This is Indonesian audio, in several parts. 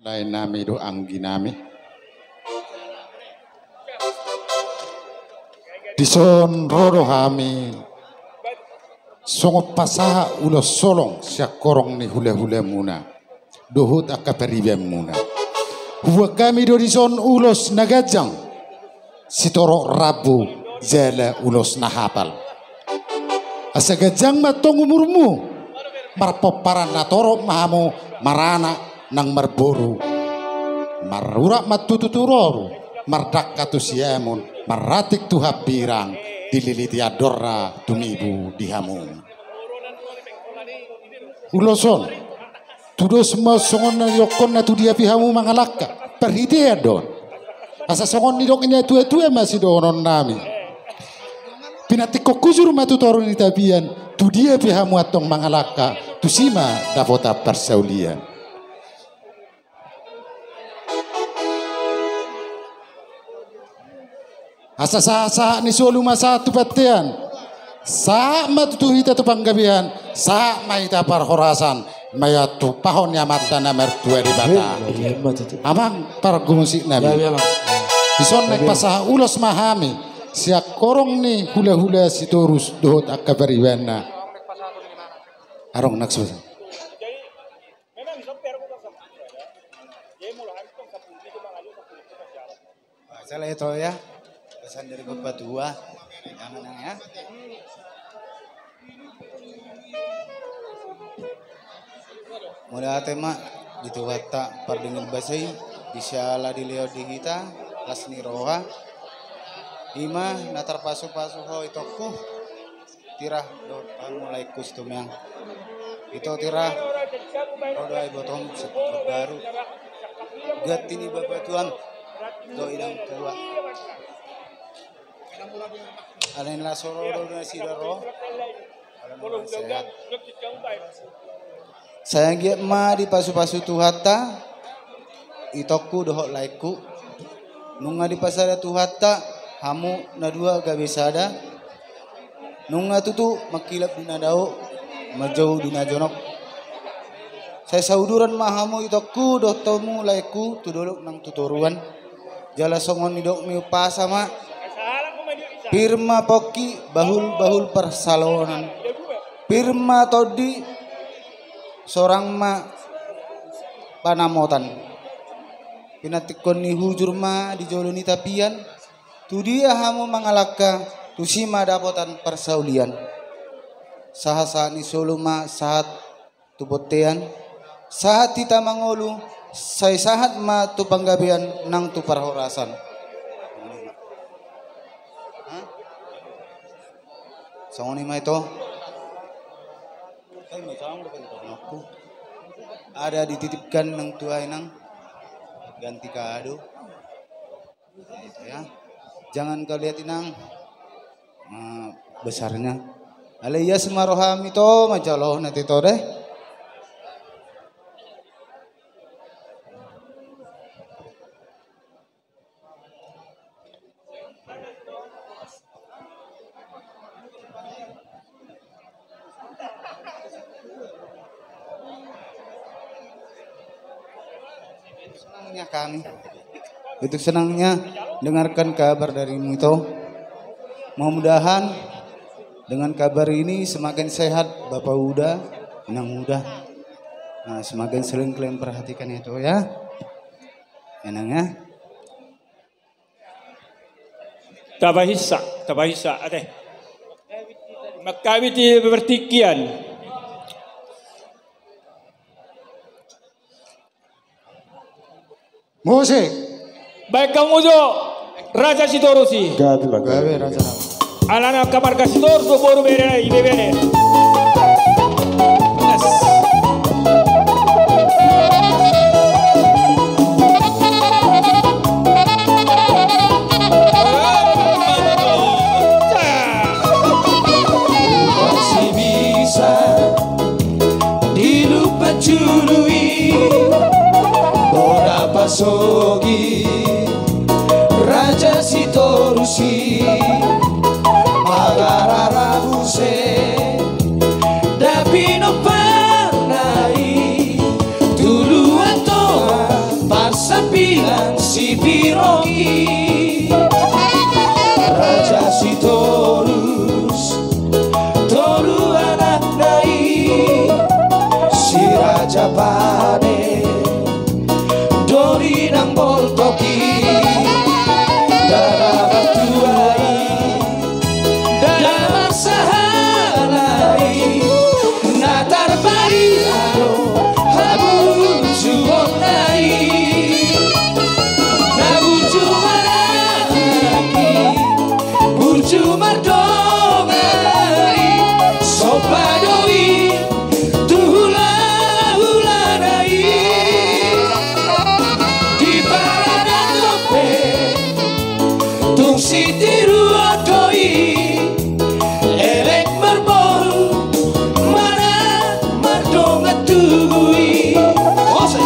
Lain nami do anggi nami. Dison rodo hami songo pasaha ulo solong siak korong ni hule-hule muna. Dohut akaperibe muna. Huwa kami do dison ulos nagajang sitoro rabu zele ulos nahapal. Asa gajang matong umurmu marpoparan natoro mahamu marana nang marboru marura matututuroro mardak katusiamun maratik tuha pirang dililiti adorra tumibu dihamu uloson tudos masongon na yokon na tudia pihamu mangalaka perhidea don asa songon nidok ini tua masih donon nami pinatik kokuzur matutoro ni tabian tudia pihamu atong mangalaka tusima dapota persaulian. Asa ni solo masa tu patian. Sa matutuhita tu panggabihan. Sa maita parhorasan. Maya tu pahon ya mata na mertua di bata. Amang pargumusik nabi. Ison nek pasah ulos mahami. Siak korong ni hula-hula sitorus dohot akabariwana. Arong naksus. Salah itu ya. Pesan dari Bapak Tua, jangan ya. Mula tema gitu wata pardingin basai bisa lah dileo di kita lasni roha ima natar pasu ho itoku tirah do mulai kustum yang itu tirah rodo ay botong seperti baru gatini Bapak Tuan do idang kedua alin la sororo na sidaro sehat sayang giat ma di pasu-pasu tuhata itoku dohok laiku nunga di pasada tuhata hamu na dua gabisada nunga tutu makilap dina dao majau dina jonok saya sauduran mahamu itoku doh tomu laiku tudolok nang tutoruan jala songon nidok miu pasama Pirma poki bahul persalonan. Pirma todi seorang ma panamotan. Pinatikon ni hujur ma di joloni tapian. Tu dia hamu mangalaka tu sima dapotan persaulian. Saha ni soluma saat tu botean. Saat kita mangolu saya sahat ma tu panggabian nang tu parhorasan. Songo ni ito ada dititipkan ng tuay ng ganti kado itu ya jangan kau lihat inang besarnya alias maroham itu macaloh nanti to deh kami itu senangnya dengarkan kabar darimu itu mudah-mudahan dengan kabar ini semakin sehat Bapak Uda Nang Uda nah semakin sering kalian perhatikan itu ya enaknya tabahisa ate makawiti bertikian Musik. Baik Kang Ujo, Raja Sidorosi. Gawe Raja. Alana kamar kasidor do boru bere ibe bere. Yes. Masih bisa dilupa cului Pasogi Raja Sitorusi Magarara Buse Dapino Panai Tulu Antoa Sogi Raja Sitorus Toru anak nai si Raja Pade Dori nang boltoki Dara batuai Dara sahalai Natar bari alo Habu juonai Nabuju maraki Burju mardongari Sopadoi Tuhula hulanai Di parada lope Tung sitiru odoi Elek merbol Mana mardonga tugui Ose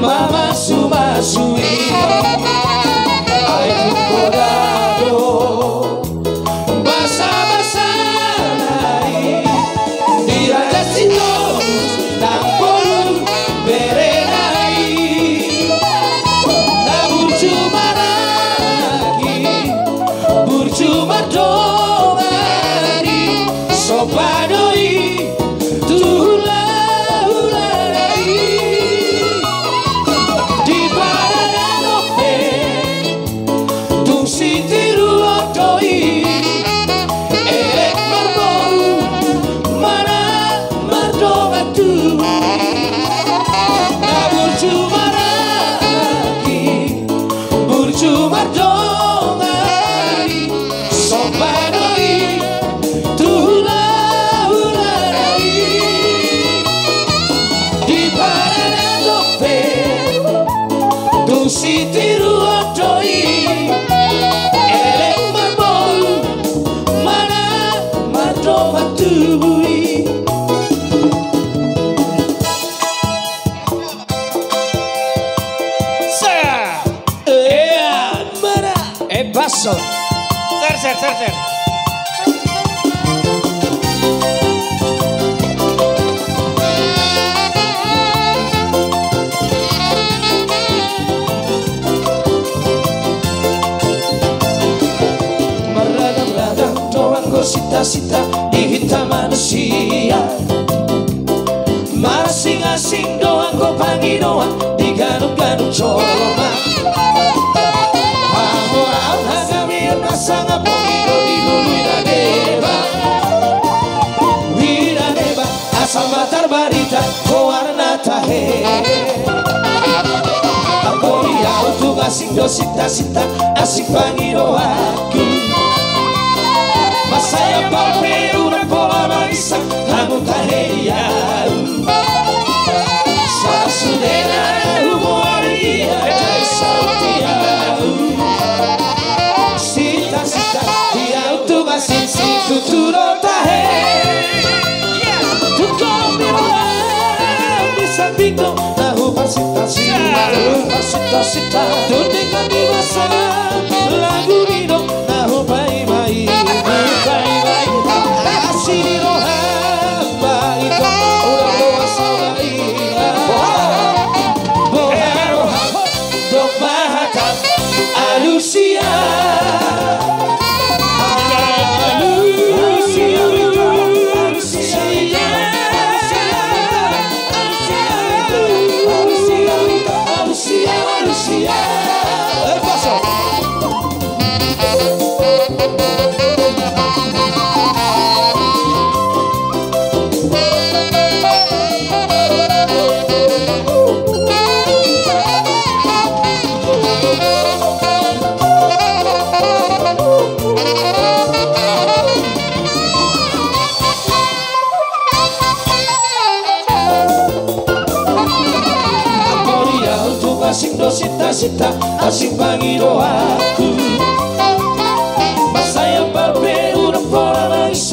Mama sumasui Ayo kodado Basa-basa nai Di Raja Sitorus Nang polu berenai Na burju maraki Burju mardongari Sopadoi Tuhula Sitiru odoi Elek marbol Mana mardo matubui Sa Mara basso Ser Sita-sita dihinta manusia Masing-asing doang ko Panginoon Diganong-ganong coloma Pamoraan hagamian nasa nga Panginoon Diluluy na deba Wira deba Asal matar barita Kowarna tahe Ako iya untuk asing do sita-sita Asing Panginoon aku Masaya palpe una pola maisa Hamu taheyau Sasudena humoria Jai sautiau Sita-sita Diau tu masin si tuturo tahe Tukong dibuang Bisa bingung Nahu pasita-sita Nahu pasita-sita Tundengan di masa Lagu nidong Nahu bai-bai Sita-sita asing Panginoon aku Masaya palpe una pola maisa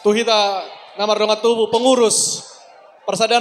Tuhita nomor 2 tubuh pengurus persaudaraan